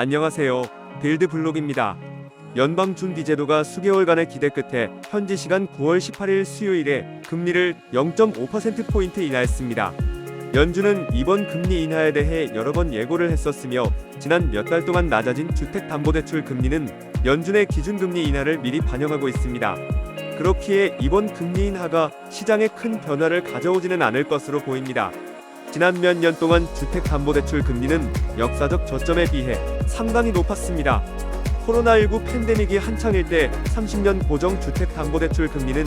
안녕하세요. 빌드블록입니다. 연방준비제도가 수개월간의 기대 끝에 현지 시간 9월 18일 수요일에 금리를 0.5%포인트 인하했습니다. 연준은 이번 금리 인하에 대해 여러 번 예고를 했었으며 지난 몇 달 동안 낮아진 주택담보대출 금리는 연준의 기준금리 인하를 미리 반영하고 있습니다. 그렇기에 이번 금리 인하가 시장에 큰 변화를 가져오지는 않을 것으로 보입니다. 지난 몇 년 동안 주택담보대출 금리는 역사적 저점에 비해 상당히 높았습니다. 코로나19 팬데믹이 한창일 때 30년 고정주택담보대출 금리는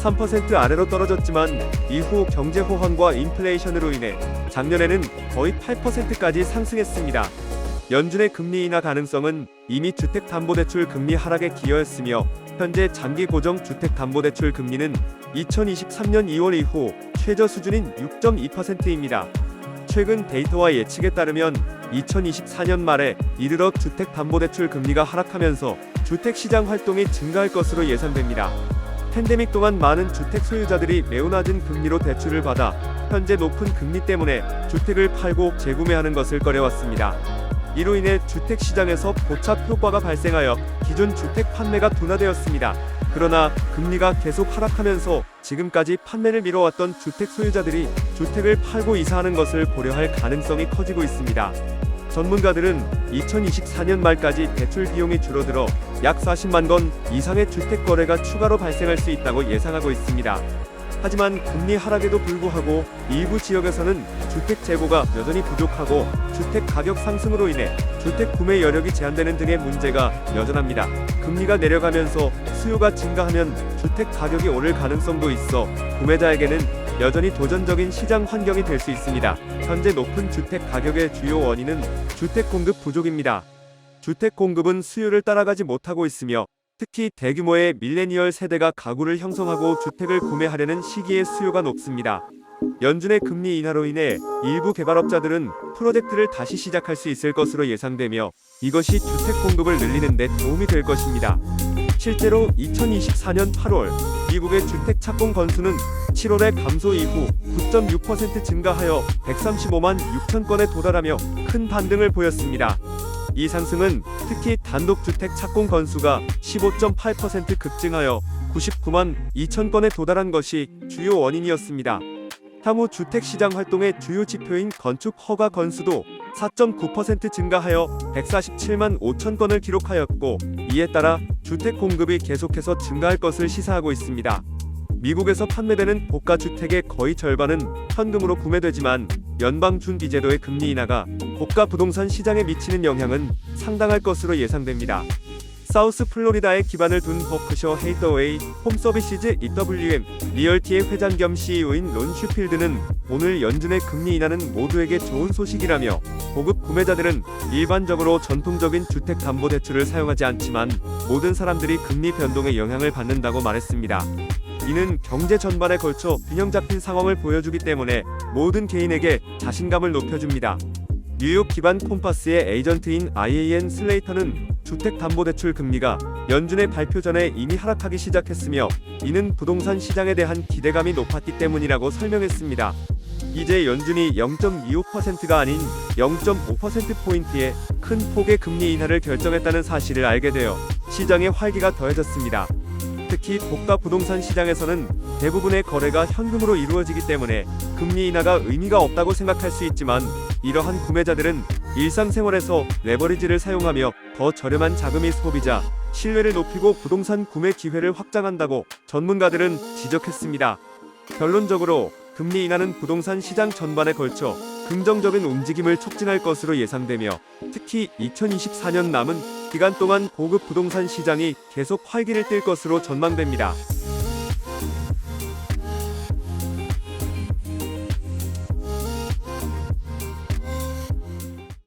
3% 아래로 떨어졌지만 이후 경제 호황과 인플레이션으로 인해 작년에는 거의 8%까지 상승했습니다. 연준의 금리 인하 가능성은 이미 주택담보대출 금리 하락에 기여했으며 현재 장기 고정 주택담보대출 금리는 2023년 2월 이후 최저 수준인 6.2%입니다. 최근 데이터와 예측에 따르면 2024년 말에 이르러 주택담보대출 금리가 하락하면서 주택시장 활동이 증가할 것으로 예상됩니다. 팬데믹 동안 많은 주택 소유자들이 매우 낮은 금리로 대출을 받아 현재 높은 금리 때문에 주택을 팔고 재구매하는 것을 꺼려왔습니다. 이로 인해 주택시장에서 고착 효과가 발생하여 기존 주택 판매가 둔화되었습니다. 그러나 금리가 계속 하락하면서 지금까지 판매를 미뤄왔던 주택 소유자들이 주택을 팔고 이사하는 것을 고려할 가능성이 커지고 있습니다. 전문가들은 2024년 말까지 대출 비용이 줄어들어 약 40만 건 이상의 주택 거래가 추가로 발생할 수 있다고 예상하고 있습니다. 하지만 금리 하락에도 불구하고 일부 지역에서는 주택 재고가 여전히 부족하고 주택 가격 상승으로 인해 주택 구매 여력이 제한되는 등의 문제가 여전합니다. 금리가 내려가면서 수요가 증가하면 주택 가격이 오를 가능성도 있어 구매자에게는 여전히 도전적인 시장 환경이 될 수 있습니다. 현재 높은 주택 가격의 주요 원인은 주택 공급 부족입니다. 주택 공급은 수요를 따라가지 못하고 있으며 특히 대규모의 밀레니얼 세대가 가구를 형성하고 주택을 구매하려는 시기에 수요가 높습니다. 연준의 금리 인하로 인해 일부 개발업자들은 프로젝트를 다시 시작할 수 있을 것으로 예상되며 이것이 주택 공급을 늘리는 데 도움이 될 것입니다. 실제로 2024년 8월 미국의 주택 착공 건수는 7월의 감소 이후 9.6% 증가하여 135만 6천 건에 도달하며 큰 반등을 보였습니다. 이 상승은 특히 단독주택 착공 건수가 15.8% 급증하여 99만 2천 건에 도달한 것이 주요 원인이었습니다. 향후 주택시장 활동의 주요 지표인 건축 허가 건수도 4.9% 증가하여 147만 5천 건을 기록하였고 이에 따라 주택 공급이 계속해서 증가할 것을 시사하고 있습니다. 미국에서 판매되는 고가 주택의 거의 절반은 현금으로 구매되지만 연방준비제도의 금리 인하가 고가 부동산 시장에 미치는 영향은 상당할 것으로 예상됩니다. 사우스 플로리다에 기반을 둔 버크셔 헤이더웨이 홈서비시즈 EWM 리얼티의 회장 겸 CEO인 론 슈필드는 오늘 연준의 금리 인하는 모두에게 좋은 소식이라며 고급 구매자들은 일반적으로 전통적인 주택담보대출을 사용하지 않지만 모든 사람들이 금리 변동의 영향을 받는다고 말했습니다. 이는 경제 전반에 걸쳐 균형 잡힌 상황을 보여주기 때문에 모든 개인에게 자신감을 높여줍니다. 뉴욕 기반 콤파스의 에이전트인 IAN 슬레이터는 주택담보대출 금리가 연준의 발표 전에 이미 하락하기 시작했으며 이는 부동산 시장에 대한 기대감이 높았기 때문이라고 설명했습니다. 이제 연준이 0.25%가 아닌 0.5%포인트의 큰 폭의 금리 인하를 결정했다는 사실을 알게 되어 시장의 활기가 더해졌습니다. 특히 고가 부동산 시장에서는 대부분의 거래가 현금으로 이루어지기 때문에 금리 인하가 의미가 없다고 생각할 수 있지만 이러한 구매자들은 일상생활에서 레버리지를 사용하며 더 저렴한 자금이 소비자 신뢰를 높이고 부동산 구매 기회를 확장한다고 전문가들은 지적했습니다. 결론적으로 금리 인하는 부동산 시장 전반에 걸쳐 긍정적인 움직임을 촉진할 것으로 예상되며 특히 2024년 남은 기간 동안 고급 부동산 시장이 계속 활기를 띨 것으로 전망됩니다.